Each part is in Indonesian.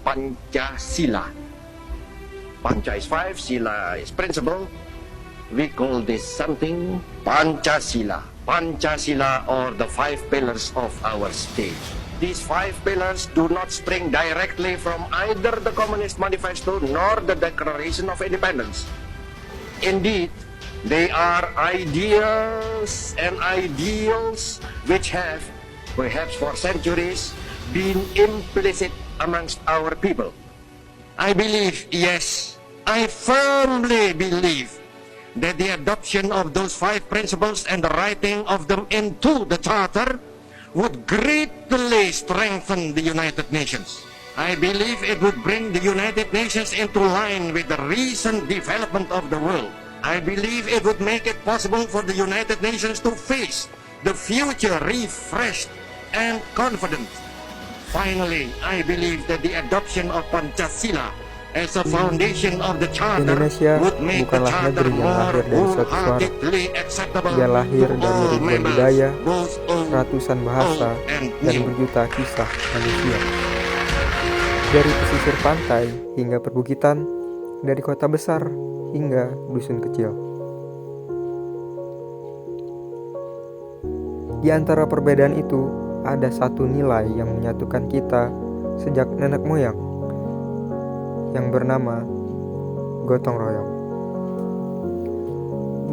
Pancasila. Pancha is 5, Sila is principle. We call this something Pancasila. Pancasila, or the 5 pillars of our state. These 5 pillars do not spring directly from either the Communist Manifesto nor the Declaration of Independence. Indeed, they are ideas and ideals which have, perhaps for centuries, been implicit amongst our people. I believe, yes, I firmly believe that the adoption of those 5 principles and the writing of them into the Charter would greatly strengthen the United Nations. I believe it would bring the United Nations into line with the recent development of the world. I believe it would make it possible for the United Nations to face the future refreshed and confident. Finally, I believe that the adoption of Pancasila as a foundation of the Charter Indonesia would make the bukanlah Charter negeri yang more lahir dari suatu suara. wholeheartedly acceptable Ia lahir to dari all ribuan members, budaya, both old, ratusan bahasa, and dan new. berjuta kisah manusia. Dari pesisir pantai hingga perbukitan, dari kota besar hingga dusun kecil. Di antara perbedaan itu, ada satu nilai yang menyatukan kita sejak nenek moyang, yang bernama gotong royong.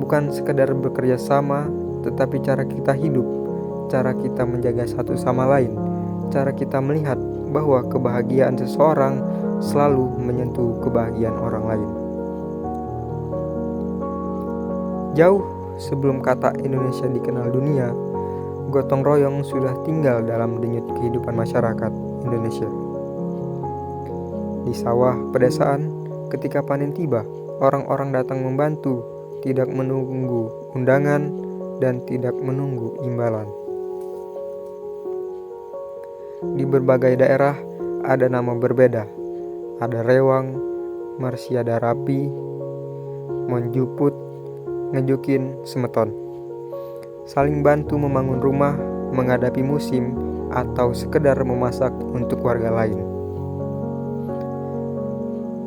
Bukan sekedar bekerja sama, tetapi cara kita hidup, cara kita menjaga satu sama lain, cara kita melihat bahwa kebahagiaan seseorang selalu menyentuh kebahagiaan orang lain. Jauh sebelum kata Indonesia dikenal dunia, gotong royong sudah tinggal dalam denyut kehidupan masyarakat Indonesia. Di sawah pedesaan, ketika panen tiba, orang-orang datang membantu, tidak menunggu undangan dan tidak menunggu imbalan. Di berbagai daerah ada nama berbeda. Ada rewang, marsiada rapi, monjuput, ngejukin, semeton. Saling bantu membangun rumah, menghadapi musim, atau sekedar memasak untuk warga lain.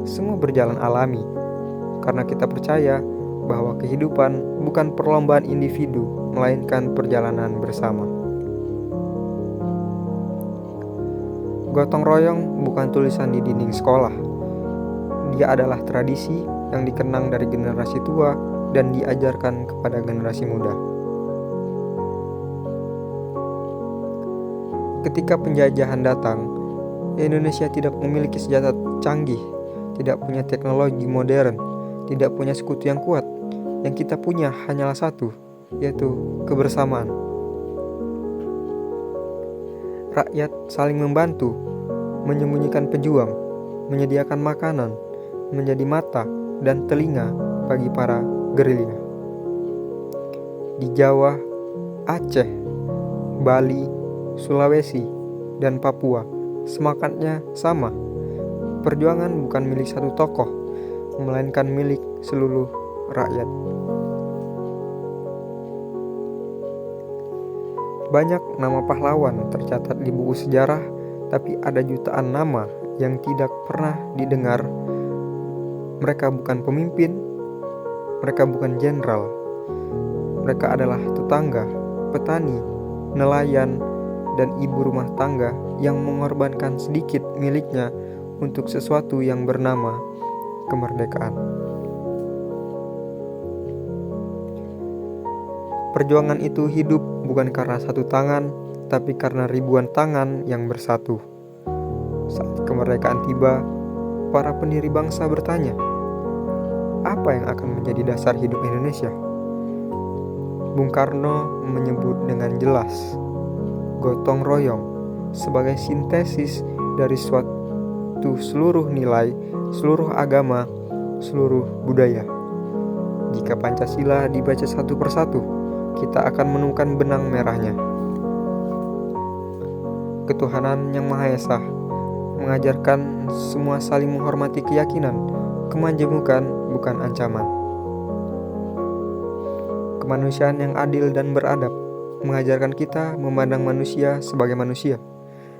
Semua berjalan alami, karena kita percaya bahwa kehidupan bukan perlombaan individu, melainkan perjalanan bersama. Gotong royong bukan tulisan di dinding sekolah. Dia adalah tradisi yang dikenang dari generasi tua dan diajarkan kepada generasi muda. Ketika penjajahan datang, Indonesia tidak memiliki senjata canggih, tidak punya teknologi modern, tidak punya sekutu yang kuat. Yang kita punya hanyalah satu, yaitu kebersamaan. Rakyat saling membantu, menyembunyikan pejuang, menyediakan makanan, menjadi mata dan telinga bagi para gerilya. Di Jawa, Aceh, Bali, Sulawesi, dan Papua, semangatnya sama. Perjuangan bukan milik satu tokoh, melainkan milik seluruh rakyat. Banyak nama pahlawan tercatat di buku sejarah, tapi ada jutaan nama yang tidak pernah didengar. Mereka bukan pemimpin, mereka bukan jenderal. Mereka adalah tetangga, petani, nelayan, dan ibu rumah tangga yang mengorbankan sedikit miliknya untuk sesuatu yang bernama kemerdekaan. Perjuangan itu hidup bukan karena satu tangan, tapi karena ribuan tangan yang bersatu. Saat kemerdekaan tiba, para pendiri bangsa bertanya, apa yang akan menjadi dasar hidup Indonesia? Bung Karno menyebut dengan jelas gotong royong sebagai sintesis dari suatu seluruh nilai, seluruh agama, seluruh budaya. Jika Pancasila dibaca satu persatu, kita akan menemukan benang merahnya. Ketuhanan yang Maha Esa mengajarkan semua saling menghormati keyakinan, kemajemukan bukan ancaman. Kemanusiaan yang adil dan beradab mengajarkan kita memandang manusia sebagai manusia,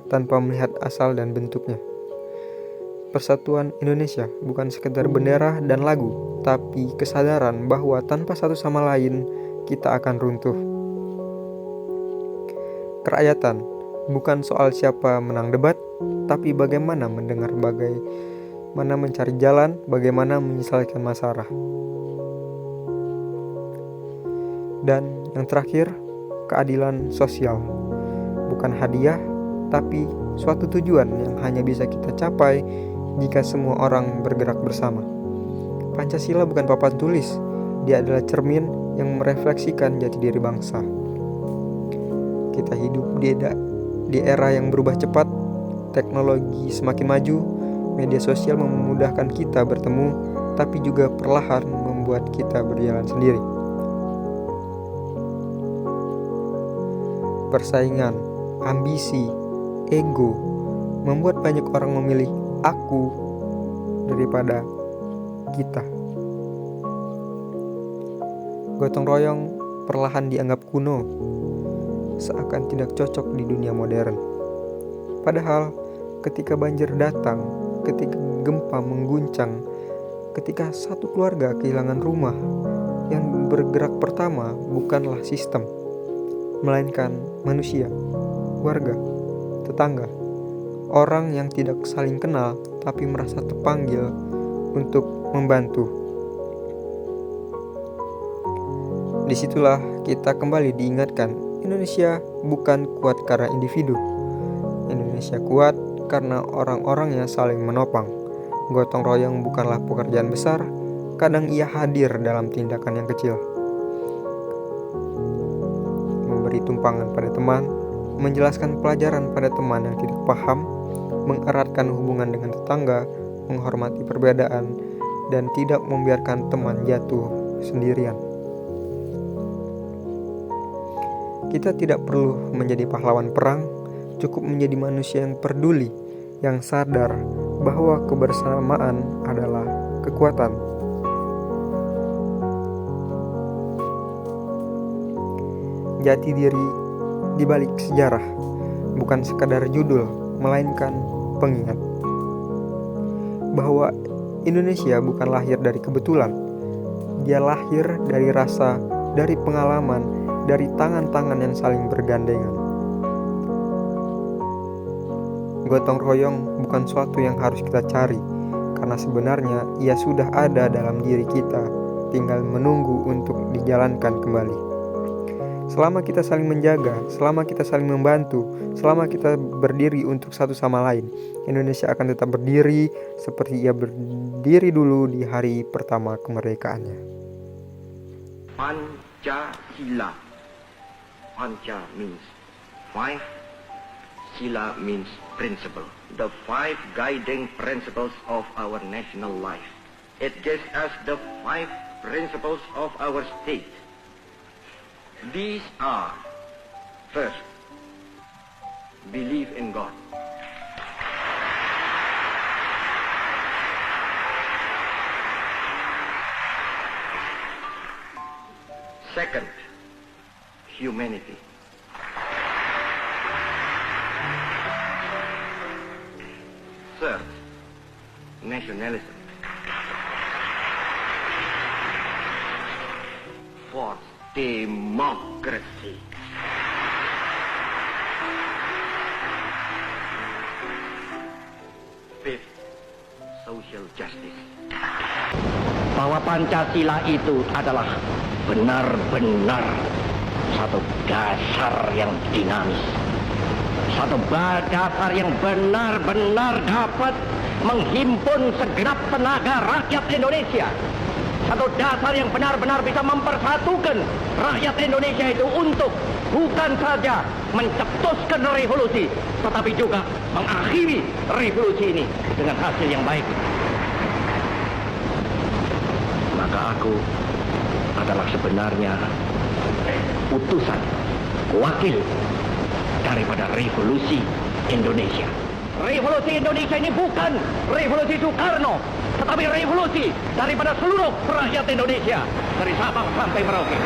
tanpa melihat asal dan bentuknya. Persatuan Indonesia bukan sekedar bendera dan lagu, tapi kesadaran bahwa tanpa satu sama lain kita akan runtuh. Kerakyatan bukan soal siapa menang debat, tapi bagaimana mendengar, bagaimana mencari jalan, bagaimana menyelesaikan masalah. Dan yang terakhir, keadilan sosial. Bukan hadiah, tapi suatu tujuan yang hanya bisa kita capai jika semua orang bergerak bersama. Pancasila bukan papan tulis, dia adalah cermin yang merefleksikan jati diri bangsa. Kita hidup di era yang berubah cepat, teknologi semakin maju, media sosial memudahkan kita bertemu, tapi juga perlahan membuat kita berjalan sendiri. Persaingan, ambisi, ego membuat banyak orang memilih aku daripada kita. Gotong royong perlahan dianggap kuno, seakan tidak cocok di dunia modern. Padahal ketika banjir datang, ketika gempa mengguncang, ketika satu keluarga kehilangan rumah, yang bergerak pertama bukanlah sistem, melainkan manusia, warga, tetangga, orang yang tidak saling kenal tapi merasa terpanggil untuk membantu. Disitulah kita kembali diingatkan, Indonesia bukan kuat karena individu. Indonesia kuat karena orang-orangnya saling menopang. Gotong royong bukanlah pekerjaan besar, kadang ia hadir dalam tindakan yang kecil. Memberi tumpangan pada teman, menjelaskan pelajaran pada teman yang tidak paham, mengeratkan hubungan dengan tetangga, menghormati perbedaan, dan tidak membiarkan teman jatuh sendirian. Kita tidak perlu menjadi pahlawan perang, cukup menjadi manusia yang peduli, yang sadar bahwa kebersamaan adalah kekuatan. Jati diri di balik sejarah bukan sekadar judul, melainkan pengingat bahwa Indonesia bukan lahir dari kebetulan. Dia lahir dari rasa, dari pengalaman, dari tangan-tangan yang saling bergandengan. Gotong royong bukan suatu yang harus kita cari, karena sebenarnya ia sudah ada dalam diri kita, tinggal menunggu untuk dijalankan kembali. Selama kita saling menjaga, selama kita saling membantu, selama kita berdiri untuk satu sama lain, Indonesia akan tetap berdiri seperti ia berdiri dulu di hari pertama kemerdekaannya. Pancasila. Panca means five, Sila means principle. The five guiding principles of our national life. It gives us the five principles of our state. These are, first, believe in God. Second, humanity. Third, nationalism. Fourth, democracy. Fifth, social justice. Bahwa Pancasila itu adalah benar-benar satu dasar yang dinamis, satu dasar yang benar-benar dapat menghimpun segenap tenaga rakyat Indonesia, satu dasar yang benar-benar bisa mempersatukan rakyat Indonesia itu untuk bukan saja mencetuskan revolusi, tetapi juga mengakhiri revolusi ini dengan hasil yang baik. Maka aku adalah sebenarnya utusan, wakil daripada revolusi Indonesia. Revolusi Indonesia ini bukan revolusi Soekarno, tetapi revolusi daripada seluruh rakyat Indonesia, dari Sabang sampai Merauke.